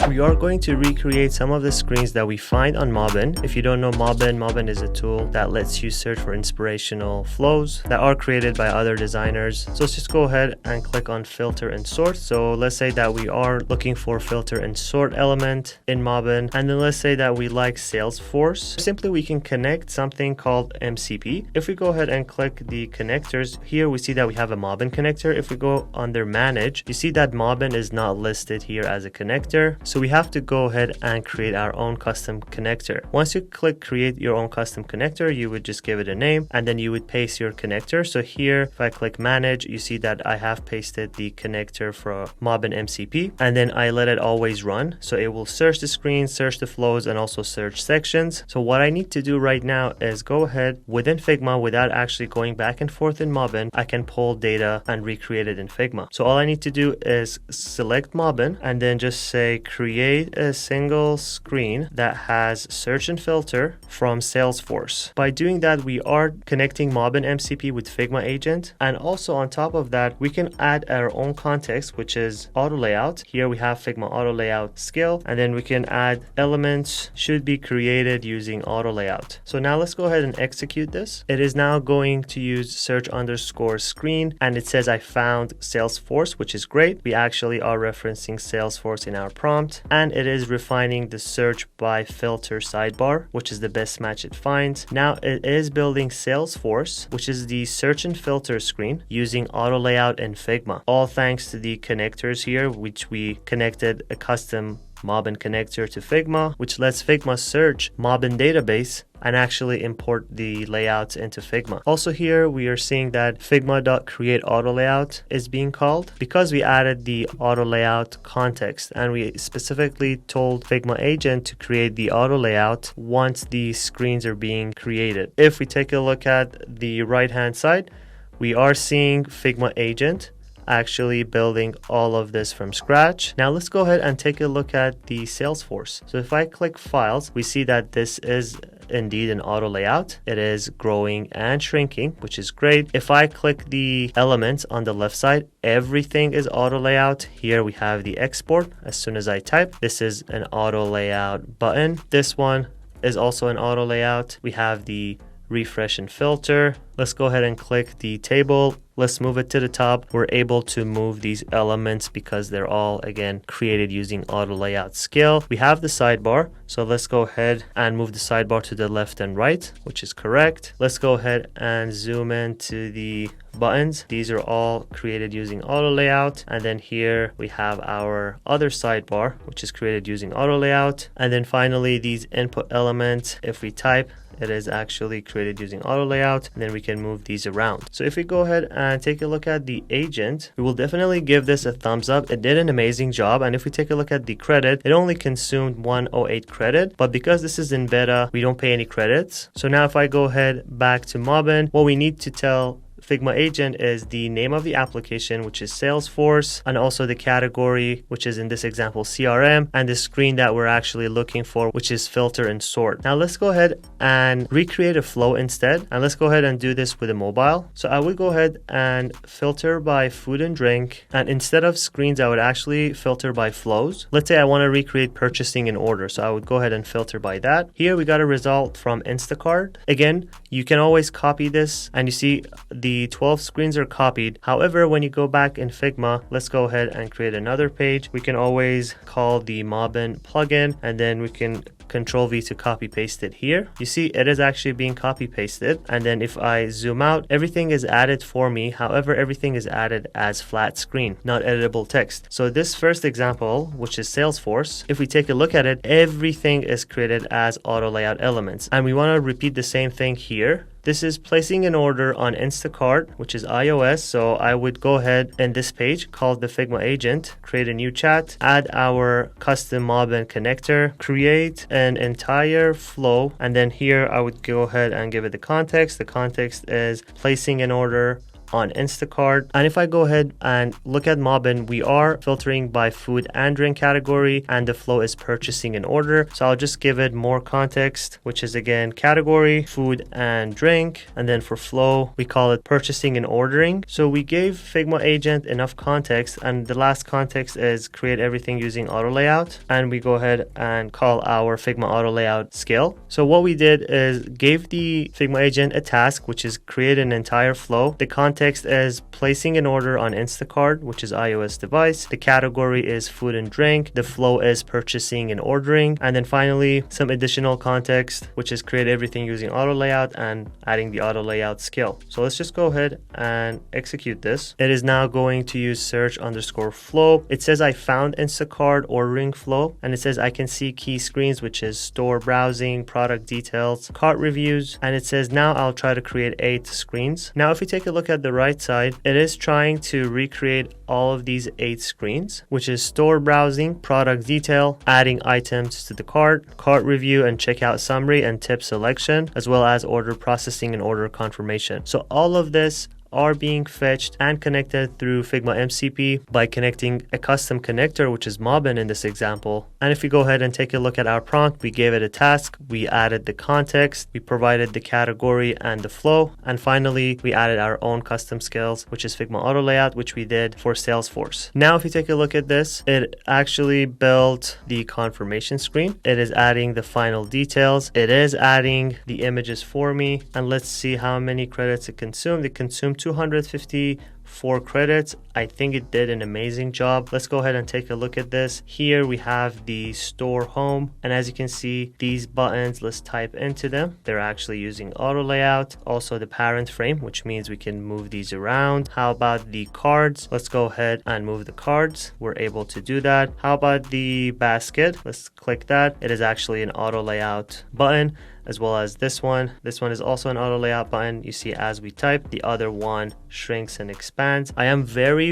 We are going to recreate some of the screens that we find on Mobbin. If you don't know Mobbin is a tool that lets you search for inspirational flows that are created by other designers. So let's just go ahead and click on filter and sort. So let's say that we are looking for filter and sort element in Mobbin, and then let's say that we like Salesforce. Simply we can connect something called MCP. If we go ahead and click the connectors, here we see that we have a Mobbin connector. If we go under manage, you see that Mobbin is not listed here as a connector. So we have to go ahead and create our own custom connector. Once you click create your own custom connector, you would just give it a name and then you would paste your connector. So here, if I click manage, you see that I have pasted the connector for Mobbin MCP, and then I let it always run. So it will search the screen, search the flows, and also search sections. So what I need to do right now is go ahead within Figma without actually going back and forth in Mobbin. I can pull data and recreate it in Figma. So all I need to do is select Mobbin and then just say create a single screen that has search and filter from Salesforce. By doing that, we are connecting Mobbin MCP with Figma Agent, and also on top of that, we can add our own context, which is auto layout. Here we have Figma auto layout skill, and then we can add elements should be created using auto layout. So now let's go ahead and execute this. It is now going to use search underscore screen, and it says I found Salesforce, which is great. We actually are referencing Salesforce in our prompt, and it is refining the search by filter sidebar, which is the best match it finds. Now it is building Salesforce, which is the search and filter screen using auto layout in Figma, all thanks to the connectors here, which we connected a custom Mobbin connector to Figma, which lets Figma search Mobbin database and actually import the layouts into Figma. Also here, we are seeing that Figma.createAutoLayout is being called because we added the auto layout context, and we specifically told Figma Agent to create the auto layout once the screens are being created. If we take a look at the right-hand side, we are seeing Figma Agent actually building all of this from scratch. Now let's go ahead and take a look at the Salesforce. So if I click files, we see that this is indeed an auto layout. It is growing and shrinking, which is great. If I click the elements on the left side, everything is auto layout. Here we have the export. As soon as I type, this is an auto layout button. This one is also an auto layout. We have the refresh and filter. Let's go ahead and click the table. Let's move it to the top. We're able to move these elements because they're all, again, created using auto layout skill. We have the sidebar. So let's go ahead and move the sidebar to the left and right, which is correct. Let's go ahead and zoom in to the buttons. These are all created using auto layout. And then here we have our other sidebar, which is created using auto layout. And then finally, these input elements, if we type, it is actually created using auto layout, and then we can move these around. So if we go ahead and take a look at the agent, we will definitely give this a thumbs up. It did an amazing job. And if we take a look at the credit, it only consumed 108 credit, but because this is in beta, we don't pay any credits. So now if I go ahead back to Mobbin, what we need to tell Figma Agent is the name of the application, which is Salesforce, and also the category, which is in this example CRM, and the screen that we're actually looking for, which is filter and sort. Now let's go ahead and recreate a flow instead, and let's go ahead and do this with a mobile. So I would go ahead and filter by food and drink, and instead of screens, I would actually filter by flows. Let's say I want to recreate purchasing in order, so I would go ahead and filter by that. Here we got a result from Instacart. Again, you can always copy this, and you see the 12 screens are copied. However, when you go back in Figma, let's go ahead and create another page. We can always call the Mobbin plugin, and then we can Control V to copy paste it here. You see it is actually being copy pasted, and then if I zoom out, everything is added for me. However, everything is added as flat screen, not editable text. So this first example, which is Salesforce, if we take a look at it, everything is created as auto layout elements, and we want to repeat the same thing here. This is placing an order on Instacart, which is iOS. So I would go ahead in this page called the Figma Agent, create a new chat, add our custom Mobbin connector, create an entire flow. And then here I would go ahead and give it the context. The context is placing an order on Instacart. And if I go ahead and look at Mobbin, we are filtering by food and drink category, and the flow is purchasing in order. So I'll just give it more context, which is again category, food and drink. And then for flow, we call it purchasing and ordering. So we gave Figma Agent enough context, and the last context is create everything using auto layout. And we go ahead and call our Figma auto layout skill. So what we did is gave the Figma Agent a task, which is create an entire flow. The context is placing an order on Instacart, which is iOS device. The category is food and drink. The flow is purchasing and ordering. And then finally, some additional context, which is create everything using auto layout and adding the auto layout skill. So let's just go ahead and execute this. It is now going to use search_flow. It says I found Instacart ordering flow, and it says I can see key screens, which is store browsing, product details, cart reviews, and it says now I'll try to create 8 screens. Now if we take a look at the right side, it is trying to recreate all of these 8 screens, which is store browsing, product detail, adding items to the cart, cart review and checkout summary and tip selection, as well as order processing and order confirmation. So all of this are being fetched and connected through Figma MCP by connecting a custom connector, which is Mobbin in this example. And if we go ahead and take a look at our prompt, we gave it a task, we added the context, we provided the category and the flow, and finally we added our own custom skills, which is Figma auto layout, which we did for Salesforce. Now if you take a look at this, it actually built the confirmation screen. It is adding the final details. It is adding the images for me, and let's see how many credits it consumed. It consumed 254 credits. I think it did an amazing job. Let's go ahead and take a look at this. Here we have the store home, and as you can see, these buttons, let's type into them. They're actually using auto layout. Also the parent frame, which means we can move these around. How about the cards? Let's go ahead and move the cards. We're able to do that. How about the basket? Let's click that. It is actually an auto layout button, as well as this one. This one is also an auto layout button. You see as we type, the other one shrinks and expands. I am very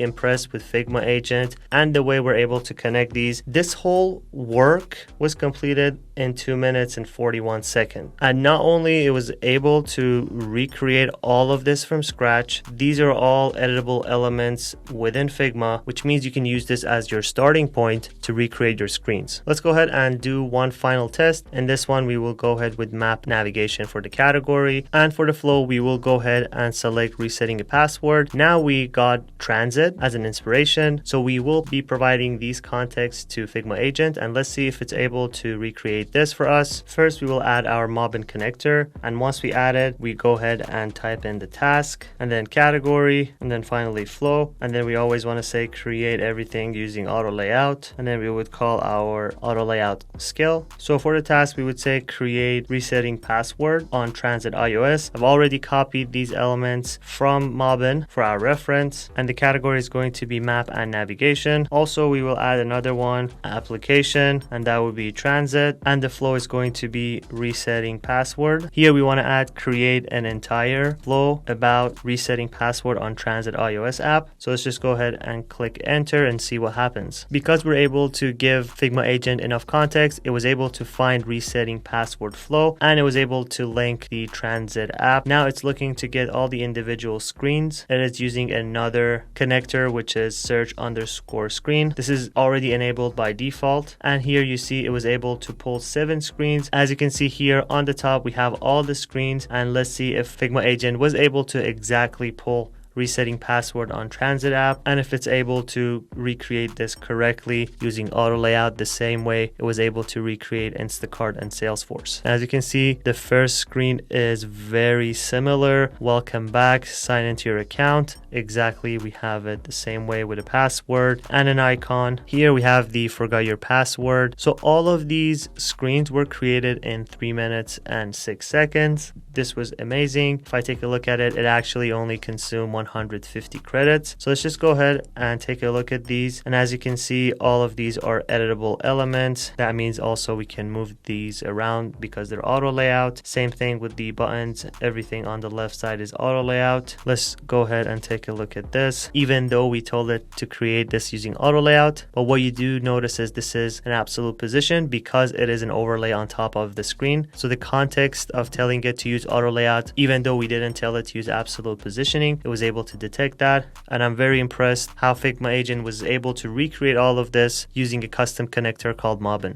impressed with Figma Agent and the way we're able to connect these. This whole work was completed in 2 minutes and 41 seconds. And not only it was able to recreate all of this from scratch, these are all editable elements within Figma, which means you can use this as your starting point to recreate your screens. Let's go ahead and do one final test. In this one, we will go ahead with map navigation for the category, and for the flow, we will go ahead and select resetting a password. Now we got transit as an inspiration, so we will be providing these contexts to Figma Agent, and let's see if it's able to recreate this for us. First, we will add our Mobbin connector, and once we add it, we go ahead and type in the task, and then category, and then finally flow, and then we always want to say create everything using auto layout, and then we would call our auto layout skill. So for the task, we would say create resetting password on transit iOS. I've already copied these elements from Mobbin for our reference, and the category is going to be map and navigation. Also, we will add another one, application, and that would be transit, and the flow is going to be resetting password. Here we want to add create an entire flow about resetting password on transit iOS app. So let's just go ahead and click enter and see what happens. Because we're able to give Figma Agent enough context, it was able to find resetting password flow, and it was able to link the transit app. Now it's looking to get all the individual screens, and it's using another connector, which is search_screen. This is already enabled by default, and here you see it was able to pull 7 screens. As you can see here on the top, we have all the screens, and let's see if Figma Agent was able to exactly pull resetting password on transit app, and if it's able to recreate this correctly using auto layout the same way it was able to recreate Instacart and Salesforce. As you can see, the first screen is very similar. Welcome back, sign into your account. Exactly, we have it the same way with a password and an icon. Here we have the forgot your password. So all of these screens were created in 3 minutes and 6 seconds. This was amazing. If I take a look at it, it actually only consumed 150 credits. So let's just go ahead and take a look at these. And as you can see, all of these are editable elements. That means also we can move these around because they're auto layout. Same thing with the buttons. Everything on the left side is auto layout. Let's go ahead and take a look at this. Even though we told it to create this using auto layout, but what you do notice is this is an absolute position because it is an overlay on top of the screen. So the context of telling it to use auto layout, even though we didn't tell it to use absolute positioning, it was able to detect that. And I'm very impressed how Figma Agent was able to recreate all of this using a custom connector called Mobbin.